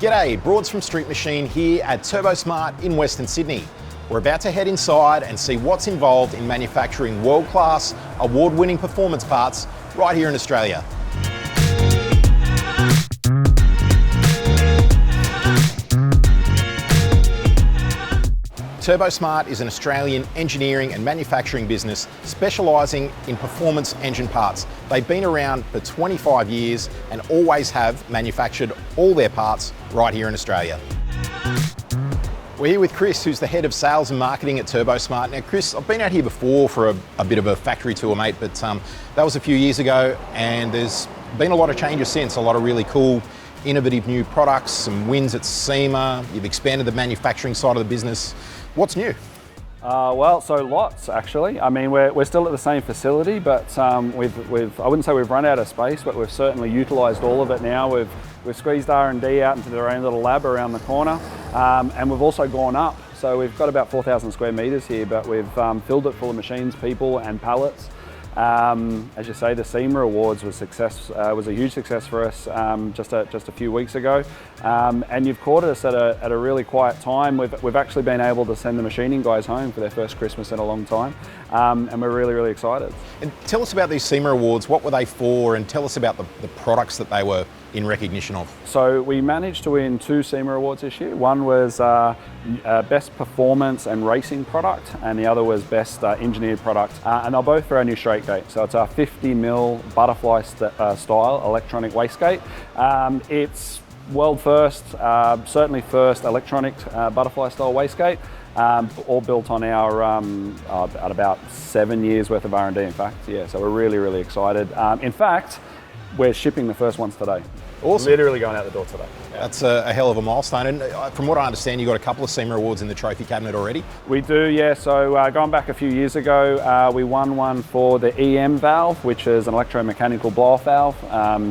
G'day, Broads from Street Machine here at Turbosmart in Western Sydney. We're about to head inside and see what's involved in manufacturing world-class, award-winning performance parts right here in Australia. Turbosmart is an Australian engineering and manufacturing business specialising in performance engine parts. They've been around for 25 years and always have manufactured all their parts right here in Australia. We're here with Chris, who's the head of sales and marketing at Turbosmart. Now Chris, I've been out here before for a bit of a factory tour, mate, but that was a few years ago and there's been a lot of changes since, a lot of really cool innovative new products, some wins at Sema, you've expanded the manufacturing side of the business. What's new? Well, so lots actually. I mean, we're still at the same facility, but I wouldn't say we've run out of space, but we've certainly utilised all of it now. We've squeezed R&D out into their own little lab around the corner, and we've also gone up. So we've got about 4,000 square metres here, but we've filled it full of machines, people and pallets. As you say, the Sema Awards was a huge success for us just a few weeks ago, and you've caught us at a really quiet time. We've actually been able to send the machining guys home for their first Christmas in a long time, and we're really excited. And tell us about these Sema Awards. What were they for? And tell us about the products that they were in recognition of. So we managed to win 2 Sema Awards this year. One was Best Performance and Racing Product, and the other was Best Engineered Product. And they're both for our new straight gate. So it's our 50mm butterfly style electronic wastegate. It's world first, certainly first electronic butterfly style wastegate. All built on our at about 7 years worth of R&D, in fact. Yeah, so we're really excited. In fact, we're shipping the first ones today. Awesome. Literally going out the door today. Yeah. That's a hell of a milestone. And from what I understand, you got a couple of Sema Awards in the trophy cabinet already? We do, yeah. So going back a few years ago, we won one for the EM valve, which is an electromechanical blow-off valve.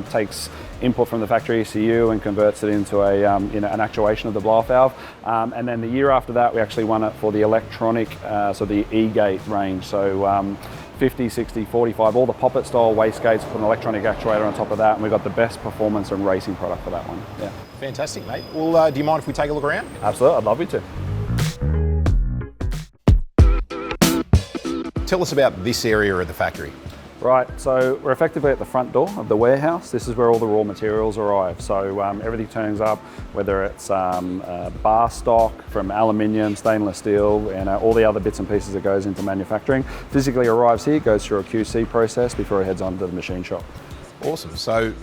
Takes input from the factory ECU and converts it into an actuation of the blow-off valve. And then the year after that, we actually won it for the electronic, so the E-gate range. So 50, 60, 45, all the poppet style wastegates, put an electronic actuator on top of that, and we got the best performance and racing product for that one. Yeah. Fantastic, mate. Well, do you mind if we take a look around? Absolutely, I'd love you to. Tell us about this area of the factory. Right, so we're effectively at the front door of the warehouse. This is where all the raw materials arrive. So everything turns up, whether it's bar stock from aluminium, stainless steel, and all the other bits and pieces that goes into manufacturing. Physically arrives here, goes through a QC process before it heads on to the machine shop. Awesome. So,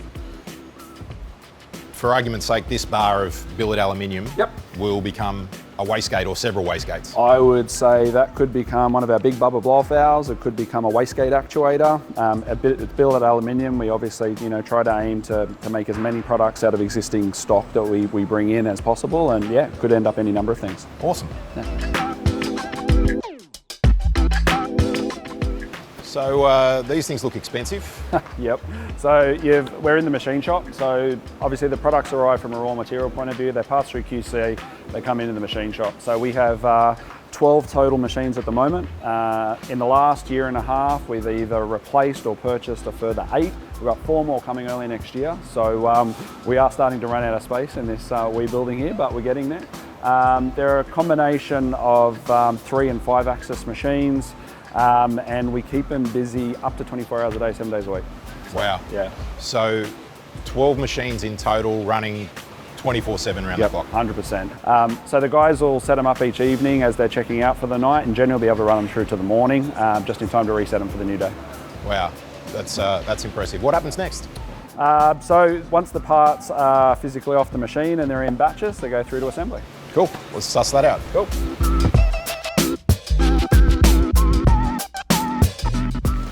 for argument's sake, this bar of billet aluminium will become a wastegate or several wastegates. I would say that could become one of our big bubble blow-off valves. It could become a wastegate actuator. It's billet aluminium. We obviously, try to aim to make as many products out of existing stock that we bring in as possible, and yeah, it could end up any number of things. Awesome. Yeah. So these things look expensive. Yep. So we're in the machine shop. So obviously the products arrive from a raw material point of view. They pass through QC. They come into the machine shop. So we have 12 total machines at the moment. In the last year and a half, we've either replaced or purchased a further 8. We've got 4 more coming early next year. So we are starting to run out of space in this wee building here, but we're getting there. They're a combination of 3 and 5 axis machines. And we keep them busy up to 24 hours a day, 7 days a week. So, wow. Yeah. So 12 machines in total running 24/7 around the clock. 100%. So the guys will set them up each evening as they're checking out for the night, and generally be able to run them through to the morning, just in time to reset them for the new day. Wow, that's impressive. What happens next? So once the parts are physically off the machine and they're in batches, they go through to assembly. Cool, let's suss that out. Cool.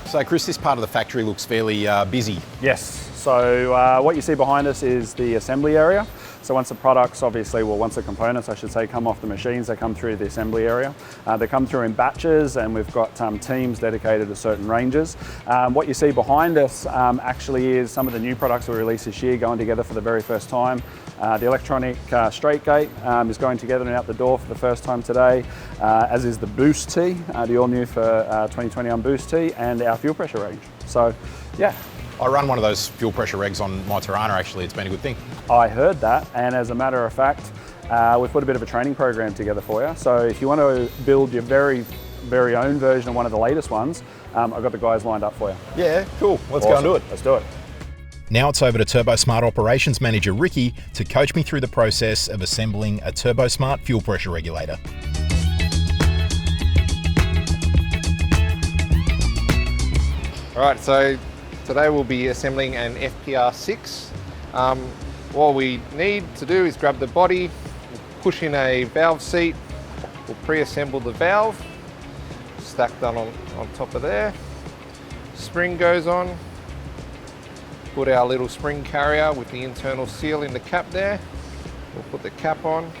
So Chris, this part of the factory looks fairly busy. Yes, so what you see behind us is the assembly area. So once the products, once the components, I should say, come off the machines, they come through the assembly area. They come through in batches, and we've got teams dedicated to certain ranges. What you see behind us actually is some of the new products we released this year going together for the very first time. The electronic straight gate is going together and out the door for the first time today, as is the Boost T, the all new for 2020 on Boost T, and our fuel pressure range. So yeah, I run one of those fuel pressure regs on my Tirana actually, it's been a good thing. I heard that, and as a matter of fact, we've put a bit of a training program together for you. So if you want to build your very own version of one of the latest ones, I've got the guys lined up for you. Yeah, cool. Let's go and do it. Let's do it. Now it's over to Turbosmart Operations Manager Ricky to coach me through the process of assembling a Turbosmart fuel pressure regulator. All right, so today we'll be assembling an FPR6. What we need to do is grab the body, push in a valve seat, we'll pre-assemble the valve, stack that on top of there. Spring goes on, put our little spring carrier with the internal seal in the cap there. We'll put the cap on,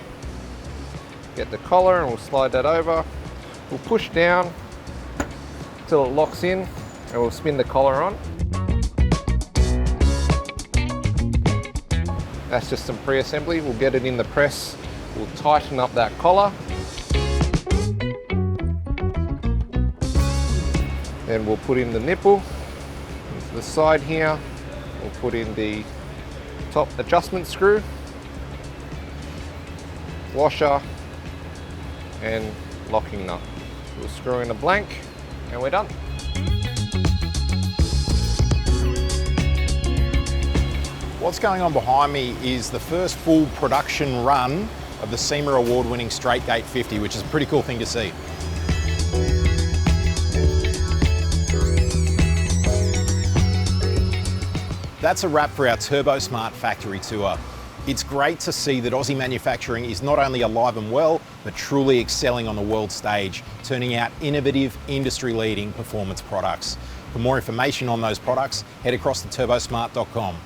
get the collar and we'll slide that over. We'll push down till it locks in and we'll spin the collar on. That's just some pre-assembly. We'll get it in the press. We'll tighten up that collar. Then we'll put in the nipple into the side here. We'll put in the top adjustment screw, washer, and locking nut. We'll screw in a blank and we're done. What's going on behind me is the first full production run of the Sema Award-winning Straight Gate 50, which is a pretty cool thing to see. That's a wrap for our Turbosmart factory tour. It's great to see that Aussie manufacturing is not only alive and well, but truly excelling on the world stage, turning out innovative, industry-leading performance products. For more information on those products, head across to turbosmart.com.